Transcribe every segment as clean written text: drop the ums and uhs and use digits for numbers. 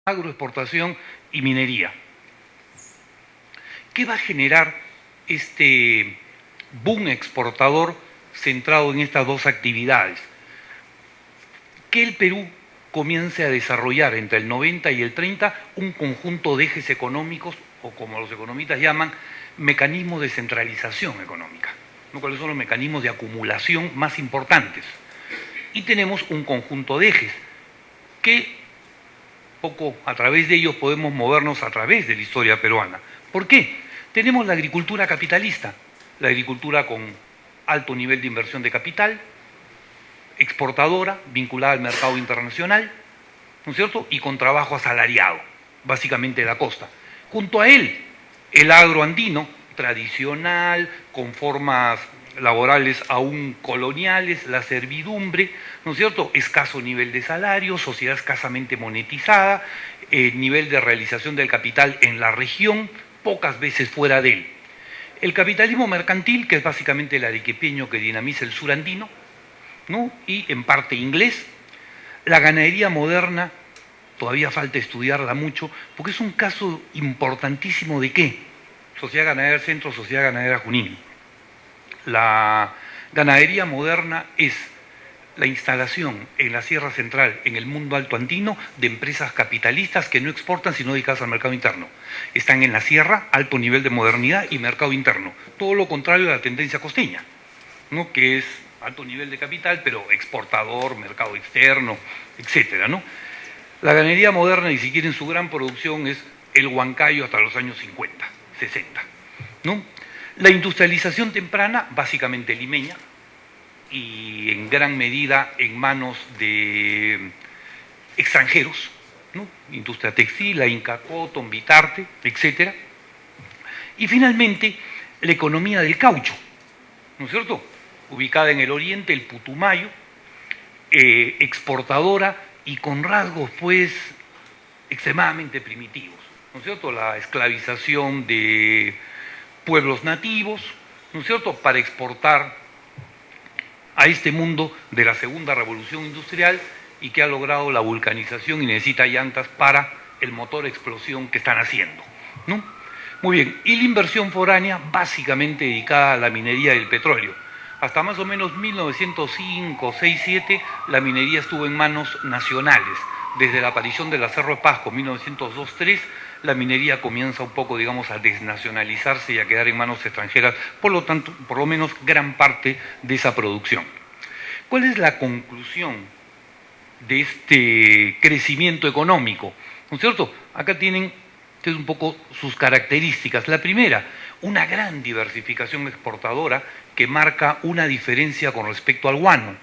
agroexportación y minería. ¿Qué va a generar este boom exportador centrado en estas dos actividades? Que el Perú comience a desarrollar entre el 90 y el 30 un conjunto de ejes económicos, o como los economistas llaman, mecanismos de centralización económica, ¿no? ¿Cuáles son los mecanismos de acumulación más importantes? Y tenemos un conjunto de ejes que poco a través de ellos podemos movernos a través de la historia peruana. ¿Por qué? Tenemos la agricultura capitalista, la agricultura con alto nivel de inversión de capital, exportadora, vinculada al mercado internacional, ¿no es cierto? Y con trabajo asalariado, básicamente de la costa. Junto a él, el agroandino, tradicional, con formas laborales aún coloniales, la servidumbre, ¿no es cierto? Escaso nivel de salario, sociedad escasamente monetizada, nivel de realización del capital en la región, pocas veces fuera de él. El capitalismo mercantil, que es básicamente el arequipeño que dinamiza el sur andino, ¿no? Y en parte inglés. La ganadería moderna, todavía falta estudiarla mucho, porque es un caso importantísimo de ¿qué? Sociedad Ganadera Centro, Sociedad Ganadera Junín. La ganadería moderna es la instalación en la Sierra Central, en el mundo alto andino, de empresas capitalistas que no exportan sino dedicadas al mercado interno. Están en la sierra, alto nivel de modernidad y mercado interno. Todo lo contrario de la tendencia costeña, ¿no? Que es alto nivel de capital, pero exportador, mercado externo, etcétera, ¿no? La ganadería moderna, y si quieren su gran producción, es el Huancayo hasta los años 50, 60, ¿no? La industrialización temprana, básicamente limeña, y en gran medida en manos de extranjeros, ¿no? Industria textil, la Inca Cotton, Vitarte, etcétera. Y finalmente, la economía del caucho, ¿no es cierto? Ubicada en el oriente, el Putumayo, exportadora y con rasgos, pues, extremadamente primitivos, ¿no es cierto? La esclavización de pueblos nativos, ¿no es cierto?, para exportar a este mundo de la segunda revolución industrial y que ha logrado la vulcanización y necesita llantas para el motor explosión que están haciendo, ¿no? Muy bien, y la inversión foránea básicamente dedicada a la minería del petróleo. Hasta más o menos 1905, 6, 7, la minería estuvo en manos nacionales. Desde la aparición de la Cerro de Pasco, 1902, 3, la minería comienza un poco, digamos, a desnacionalizarse y a quedar en manos extranjeras, por lo tanto, por lo menos gran parte de esa producción. ¿Cuál es la conclusión de este crecimiento económico? ¿No es cierto? Acá tienen ustedes un poco sus características. La primera, una gran diversificación exportadora que marca una diferencia con respecto al guano.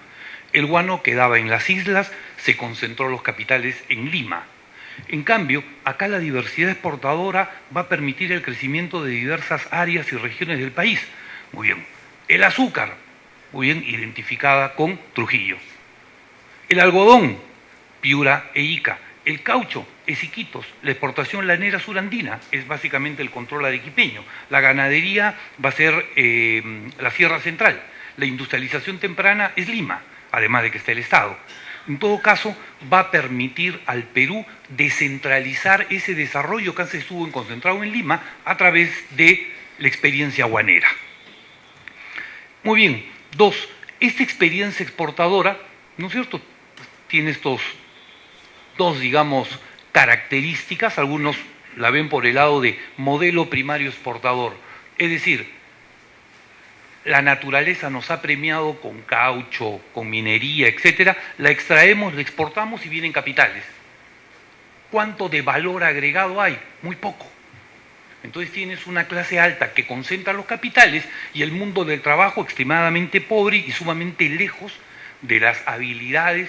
El guano quedaba en las islas, se concentró los capitales en Lima. En cambio, acá la diversidad exportadora va a permitir el crecimiento de diversas áreas y regiones del país. Muy bien. El azúcar, muy bien, identificada con Trujillo. El algodón, Piura e Ica. El caucho es Iquitos. La exportación lanera surandina es básicamente el control arequipeño. La ganadería va a ser la Sierra Central. La industrialización temprana es Lima, además de que está el Estado. En todo caso, va a permitir al Perú descentralizar ese desarrollo que antes estuvo concentrado en Lima a través de la experiencia guanera. Muy bien. 2. Esta experiencia exportadora, ¿no es cierto?, tiene estos dos, digamos, características. Algunos la ven por el lado de modelo primario exportador. Es decir, la naturaleza nos ha premiado con caucho, con minería, etcétera, la extraemos, la exportamos y vienen capitales. ¿Cuánto de valor agregado hay? Muy poco. Entonces tienes una clase alta que concentra los capitales y el mundo del trabajo extremadamente pobre y sumamente lejos de las habilidades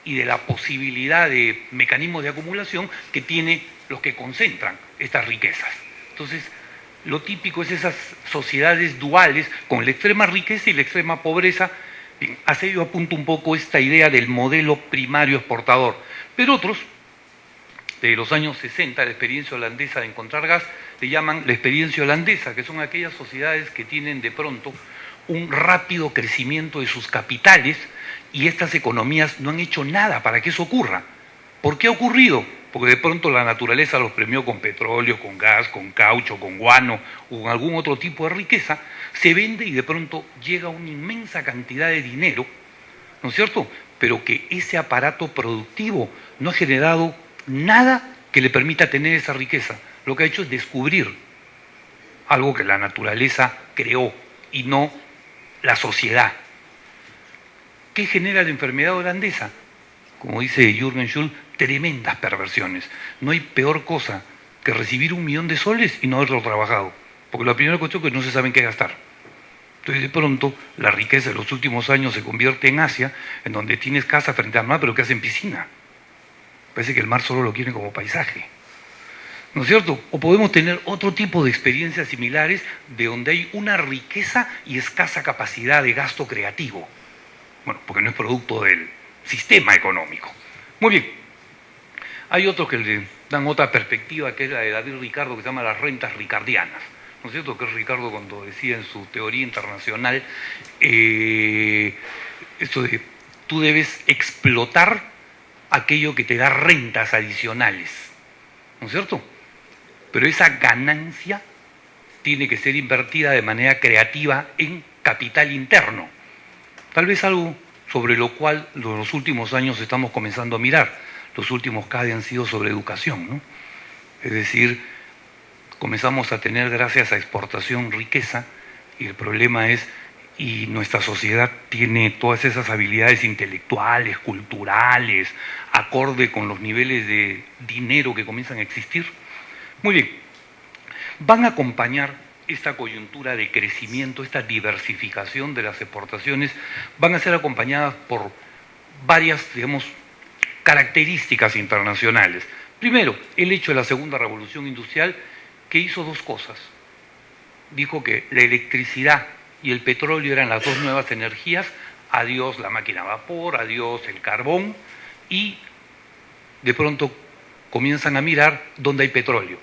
y de la posibilidad de mecanismos de acumulación que tiene los que concentran estas riquezas. Entonces, lo típico es esas sociedades duales con la extrema riqueza y la extrema pobreza. Bien, hacia ello apunto un poco esta idea del modelo primario exportador. Pero otros, de los años 60, la experiencia holandesa de encontrar gas, le llaman la experiencia holandesa, que son aquellas sociedades que tienen de pronto un rápido crecimiento de sus capitales y estas economías no han hecho nada para que eso ocurra. ¿Por qué ha ocurrido? porque de pronto la naturaleza los premió con petróleo, con gas, con caucho, con guano o con algún otro tipo de riqueza, se vende y de pronto llega una inmensa cantidad de dinero, ¿no es cierto? Pero que ese aparato productivo no ha generado nada que le permita tener esa riqueza. Lo que ha hecho es descubrir algo que la naturaleza creó y no la sociedad. ¿Qué genera la enfermedad holandesa? Como dice Jürgen Schul, tremendas perversiones. No hay peor cosa que recibir 1 millón de soles y no haberlo trabajado. Porque la primera cuestión es que no se sabe en qué gastar. Entonces de pronto la riqueza de los últimos años se convierte en Asia, en donde tienes casa frente al mar, pero que hacen piscina. Parece que el mar solo lo quieren como paisaje. ¿No es cierto? O podemos tener otro tipo de experiencias similares de donde hay una riqueza y escasa capacidad de gasto creativo. Bueno, porque no es producto del sistema económico. Muy bien. Hay otros que le dan otra perspectiva, que es la de David Ricardo, que se llama las rentas ricardianas. ¿No es cierto? Que es Ricardo cuando decía en su teoría internacional esto de tú debes explotar aquello que te da rentas adicionales. ¿No es cierto? Pero esa ganancia tiene que ser invertida de manera creativa en capital interno. Tal vez algo sobre lo cual en los últimos años estamos comenzando a mirar. Los últimos CADE han sido sobre educación, ¿no? Es decir, comenzamos a tener gracias a exportación riqueza y el problema es, y nuestra sociedad tiene todas esas habilidades intelectuales, culturales, acorde con los niveles de dinero que comienzan a existir. Muy bien, van a acompañar esta coyuntura de crecimiento, esta diversificación de las exportaciones, van a ser acompañadas por varias, digamos, características internacionales. Primero, el hecho de la segunda revolución industrial, que hizo dos cosas. Dijo que la electricidad y el petróleo eran las dos nuevas energías, adiós la máquina a vapor, adiós el carbón, y de pronto comienzan a mirar dónde hay petróleo.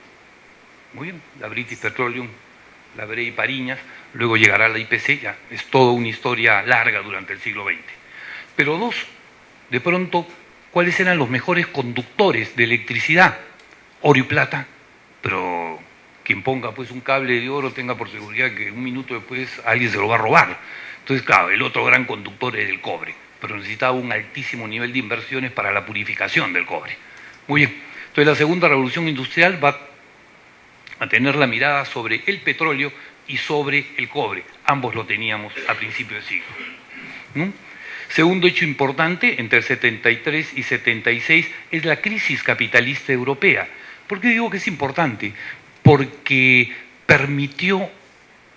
Muy bien, la British Petroleum, la Brey Pariñas, luego llegará la IPC, ya es toda una historia larga durante el siglo XX. Pero dos, de pronto, ¿cuáles eran los mejores conductores de electricidad? Oro y plata, pero quien ponga pues un cable de oro tenga por seguridad que 1 minuto después alguien se lo va a robar. Entonces, claro, el otro gran conductor es el cobre, pero necesitaba un altísimo nivel de inversiones para la purificación del cobre. Muy bien, entonces la segunda revolución industrial va a tener la mirada sobre el petróleo y sobre el cobre. Ambos lo teníamos a principios de siglo. ¿No? Segundo hecho importante, entre 73 y 76, es la crisis capitalista europea. ¿Por qué digo que es importante? Porque permitió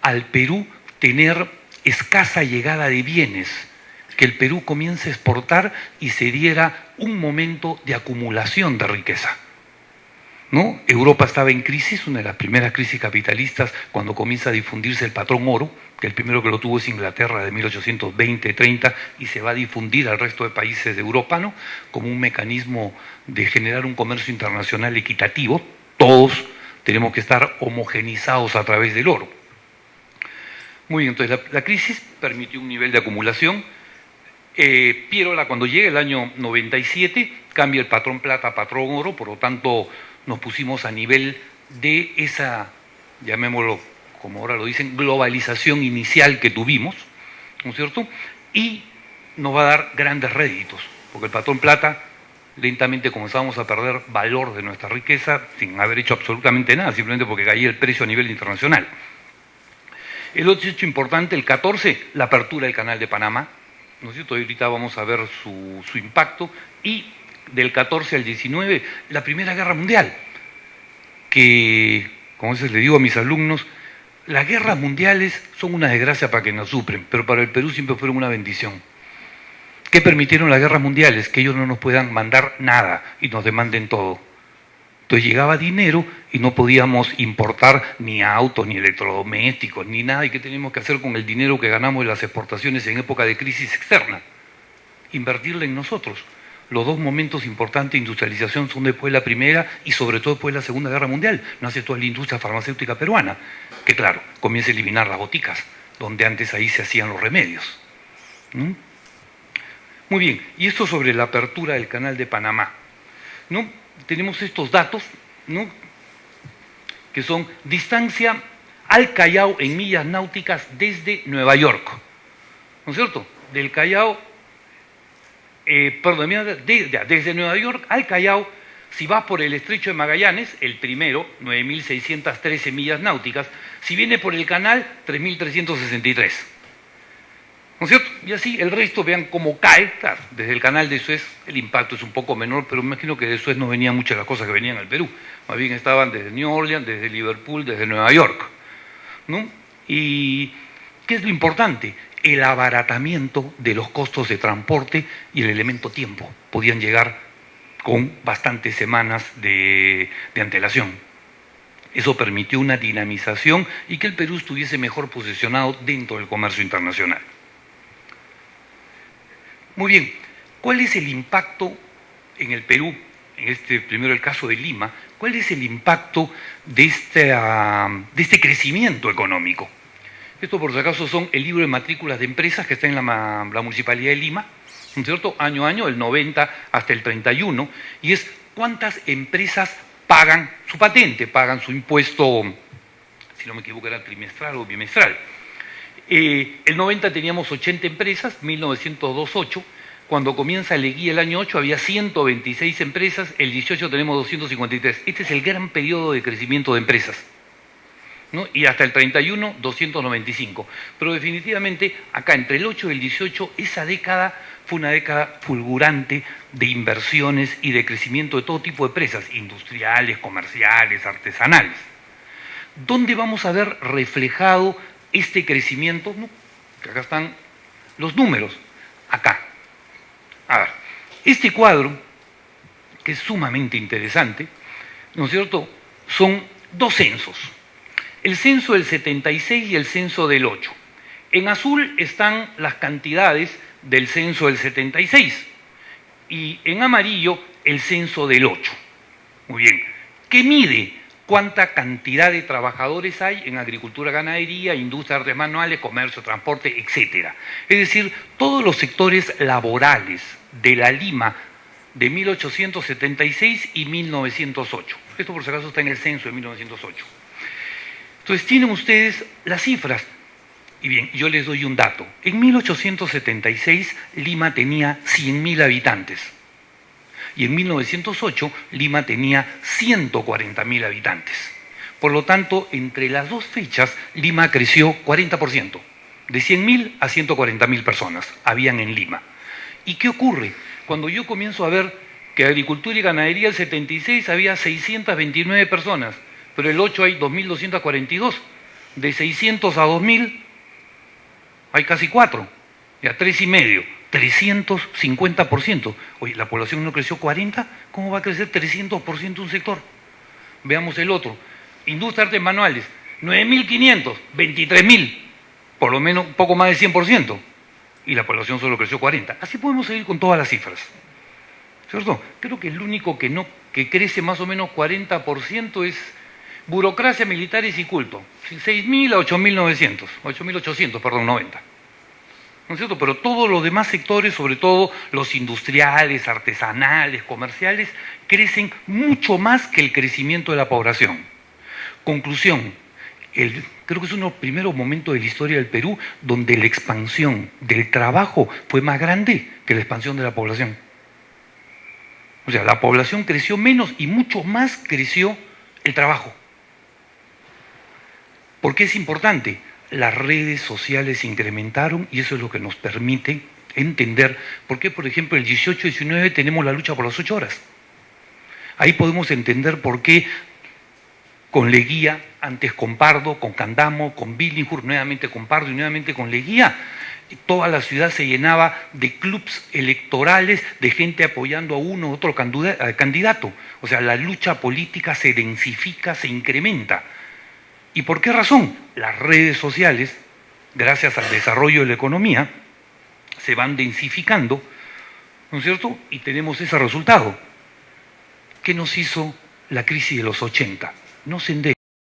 al Perú tener escasa llegada de bienes, que el Perú comience a exportar y se diera un momento de acumulación de riqueza. ¿No? Europa estaba en crisis, una de las primeras crisis capitalistas, cuando comienza a difundirse el patrón oro, que el primero que lo tuvo es Inglaterra de 1820-30 y se va a difundir al resto de países de Europa, ¿no? Como un mecanismo de generar un comercio internacional equitativo. Todos tenemos que estar homogenizados a través del oro. Muy bien, entonces la crisis permitió un nivel de acumulación. Pierola, cuando llega el año 97, cambia el patrón plata a patrón oro, por lo tanto nos pusimos a nivel de esa, llamémoslo como ahora lo dicen, globalización inicial que tuvimos, ¿no es cierto? Y nos va a dar grandes réditos, porque el patrón plata lentamente comenzamos a perder valor de nuestra riqueza sin haber hecho absolutamente nada, simplemente porque caía el precio a nivel internacional. El otro hecho importante, el 14, la apertura del Canal de Panamá, ¿no es cierto? Ahorita vamos a ver su impacto, y del 14 al 19, la Primera Guerra Mundial, que, como a veces le digo a mis alumnos, las guerras mundiales son una desgracia para quienes sufren, pero para el Perú siempre fueron una bendición. ¿Qué permitieron las guerras mundiales? Que ellos no nos puedan mandar nada y nos demanden todo. Entonces llegaba dinero y no podíamos importar ni autos, ni electrodomésticos, ni nada. ¿Y qué tenemos que hacer con el dinero que ganamos de las exportaciones en época de crisis externa? Invertirla en nosotros. Los dos momentos importantes de industrialización son después de la Primera y sobre todo después de la Segunda Guerra Mundial. Nace toda la industria farmacéutica peruana, que claro, comienza a eliminar las boticas, donde antes ahí se hacían los remedios. ¿No? Muy bien, y esto sobre la apertura del Canal de Panamá. ¿No? tenemos estos datos, ¿no?, que son distancia al Callao en millas náuticas desde Nueva York, ¿no es cierto? Del Callao, desde Nueva York al Callao, si vas por el estrecho de Magallanes, el primero, 9.613 millas náuticas, si viene por el canal, 3.363. ¿No es cierto? Y así el resto, vean cómo cae. Claro, desde el canal de Suez el impacto es un poco menor, pero me imagino que de Suez no venían muchas de las cosas que venían al Perú. Más bien estaban desde New Orleans, desde Liverpool, desde Nueva York, ¿no? Y ¿qué es lo importante? El abaratamiento de los costos de transporte y el elemento tiempo. Podían llegar con bastantes semanas de antelación. Eso permitió una dinamización y que el Perú estuviese mejor posicionado dentro del comercio internacional. Muy bien, ¿cuál es el impacto en el Perú? Primero el caso de Lima, ¿cuál es el impacto de este crecimiento económico? Esto, por si acaso, son el libro de matrículas de empresas que está en la Municipalidad de Lima, ¿no es cierto? Año a año, del 90 hasta el 31, y es cuántas empresas pagan su patente, pagan su impuesto, si no me equivoco era trimestral o bimestral. El 90 teníamos 80 empresas, 1902 8, cuando comienza el Leguía el año 8 había 126 empresas, el 18 tenemos 253. Este es el gran periodo de crecimiento de empresas, ¿no? Y hasta el 31, 295. Pero definitivamente acá entre el 8 y el 18, esa década fue una década fulgurante de inversiones y de crecimiento de todo tipo de empresas, industriales, comerciales, artesanales. ¿Dónde vamos a ver reflejado este crecimiento? ¿No? Acá están los números, acá. A ver, este cuadro, que es sumamente interesante, ¿no es cierto?, son dos censos. El censo del 76 y el censo del 8. En azul están las cantidades del censo del 76 y en amarillo el censo del 8. Muy bien, ¿qué mide? ¿Cuánta cantidad de trabajadores hay en agricultura, ganadería, industria, artes manuales, comercio, transporte, etcétera? Es decir, todos los sectores laborales de la Lima de 1876 y 1908. Esto, por si acaso, está en el censo de 1908. Entonces, tienen ustedes las cifras. Y bien, yo les doy un dato. En 1876, Lima tenía 100.000 habitantes. Y en 1908 Lima tenía 140.000 habitantes. Por lo tanto, entre las dos fechas, Lima creció 40%. De 100.000 a 140.000 personas habían en Lima. ¿Y qué ocurre? Cuando yo comienzo a ver que agricultura y ganadería el 76 había 629 personas, pero el 8 hay 2.242. De 600 a 2.000 hay casi 4, ya 3,5. 350%. Oye, la población no creció 40%, ¿cómo va a crecer 300% un sector? Veamos el otro. Industria, artes manuales, 9.500, 23.000, por lo menos un poco más de 100%, y la población solo creció 40%. Así podemos seguir con todas las cifras, ¿cierto? Creo que el único que crece más o menos 40% es burocracia, militares y culto, 6.000 a 8.900, 8.800, perdón, 90. ¿No es cierto? Pero todos los demás sectores, sobre todo los industriales, artesanales, comerciales, crecen mucho más que el crecimiento de la población. Conclusión, creo que es uno de los primeros momentos de la historia del Perú donde la expansión del trabajo fue más grande que la expansión de la población. O sea, la población creció menos y mucho más creció el trabajo. ¿Por qué es importante? Las redes sociales se incrementaron y eso es lo que nos permite entender por qué, por ejemplo, el 18-19 tenemos la lucha por las 8 horas. Ahí podemos entender por qué con Leguía, antes con Pardo, con Candamo, con Billinghurst, nuevamente con Pardo y nuevamente con Leguía, toda la ciudad se llenaba de clubs electorales, de gente apoyando a uno u otro candidato. O sea, la lucha política se densifica, se incrementa. ¿Y por qué razón? Las redes sociales, gracias al desarrollo de la economía, se van densificando, ¿no es cierto? Y tenemos ese resultado. ¿Qué nos hizo la crisis de los 80? Nos endeudó.